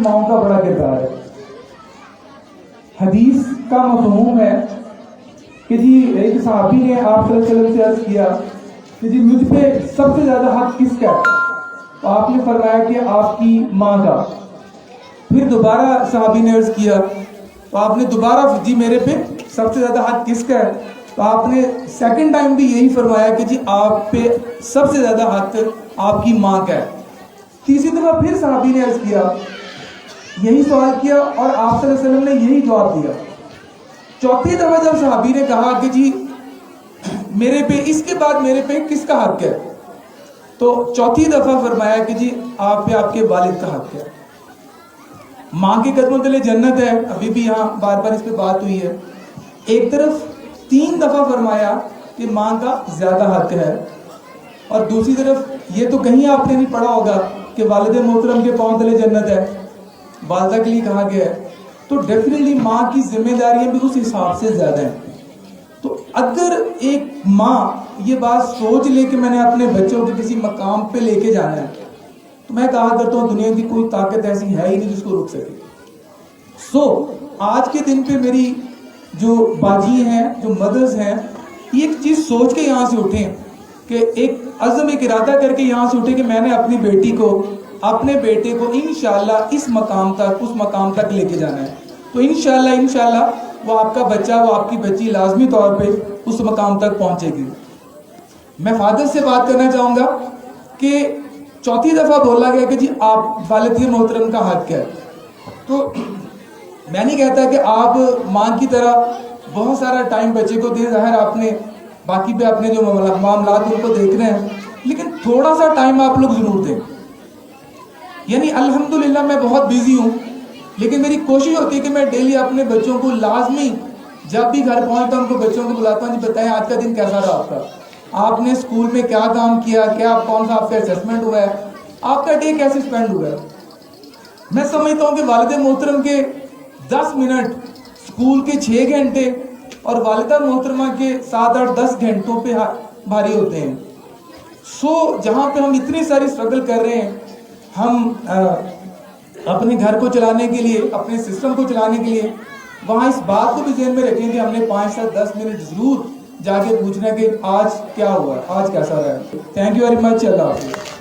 ماؤں کا بڑا کردار ہے. حدیث کا مفہوم ہے کہ جی ایک صحابی نے آپ صلی اللہ علیہ وسلم سے عرض کیا کہ جی مجھ پہ سب سے زیادہ حق کس کا ہے؟ تو آپ نے فرمایا کہ آپ کی ماں کا. پھر دوبارہ صحابی نے عرض کیا تو آپ نے دوبارہ جی میرے پہ سب سے زیادہ حق کس کا ہے؟ تو آپ نے سیکنڈ ٹائم بھی یہی فرمایا کہ جی آپ پہ سب سے زیادہ حق آپ کی ماں کا ہے. تیسری دفعہ پھر صحابی نے عرض کیا، یہی سوال کیا اور آپ صلی اللہ علیہ وسلم نے یہی جواب دیا. چوتھی دفعہ جب صحابی نے کہا کہ جی میرے پہ اس کے بعد میرے پہ کس کا حق ہے، تو چوتھی دفعہ فرمایا کہ جی آپ پہ آپ کے والد کا حق ہے. ماں کے قدموں تلے جنت ہے، ابھی بھی یہاں بار بار اس پہ بات ہوئی ہے. ایک طرف 3 دفعہ فرمایا کہ ماں کا زیادہ حق ہے، اور دوسری طرف یہ تو کہیں آپ نے نہیں پڑھا ہوگا کہ والد محترم کے پاؤں تلے جنت ہے، والدہ کے لیے کہا گیا ہے. تو ڈیفینیٹلی ماں کی ذمہ داریاں بھی اس حساب سے زیادہ ہیں. تو اگر ایک ماں یہ بات سوچ لے کہ میں نے اپنے بچوں کو کسی مقام پہ لے کے جانا ہے، تو میں کہا کرتا ہوں دنیا کی کوئی طاقت ایسی ہے ہی نہیں جس کو روک سکے. آج کے دن پہ میری جو باجی ہیں، جو مدرز ہیں، یہ ایک چیز سوچ کے یہاں سے اٹھیں کہ ایک عزم، ایک ارادہ کر کے یہاں سے اٹھے کہ میں نے اپنی بیٹی کو، اپنے بیٹے کو انشاءاللہ اس مقام تک، اس مقام تک لے کے جانا ہے. تو انشاءاللہ وہ آپ کا بچہ، وہ آپ کی بچی لازمی طور پہ اس مقام تک پہنچے گی. میں فادر سے بات کرنا چاہوں گا کہ چوتھی دفعہ بولا گیا کہ جی آپ والد محترم کا حق ہے. تو میں نہیں کہتا کہ آپ ماں کی طرح بہت سارا ٹائم بچے کو دیں، ظاہر آپ نے باقی پہ اپنے جو معاملات ان کو دیکھ رہے ہیں، لیکن تھوڑا سا ٹائم آپ لوگ ضرور دیں. یعنی الحمدللہ میں بہت بیزی ہوں، لیکن میری کوشش ہوتی ہے کہ میں ڈیلی اپنے بچوں کو لازمی جب بھی گھر پہنچتا ہوں ان کو بچوں کو بلاتا ہوں، جی بتائیں آج کا دن کیسا رہا آپ کا، آپ نے اسکول میں کیا کام کیا، کیا کون سا آپ کا اسیسمنٹ ہوا ہے، آپ کا ڈے کیسے اسپینڈ ہوا ہے. میں سمجھتا ہوں کہ والد محترم کے 10 منٹ اسکول کے 6 گھنٹے اور والدہ محترمہ کے 7 8 10 گھنٹوں پہ بھاری ہوتے ہیں. جہاں پہ ہم اتنی ساری اسٹرگل کر رہے ہیں، ہم اپنے گھر کو چلانے کے لیے، اپنے سسٹم کو چلانے کے لیے، وہاں اس بات کو بھی ذہن میں رکھیں کہ ہم نے 5 سے 10 منٹ ضرور جا کے پوچھنا کہ آج کیا ہوا، آج کیسا رہا ہے. Thank you very much. اللہ حافظ.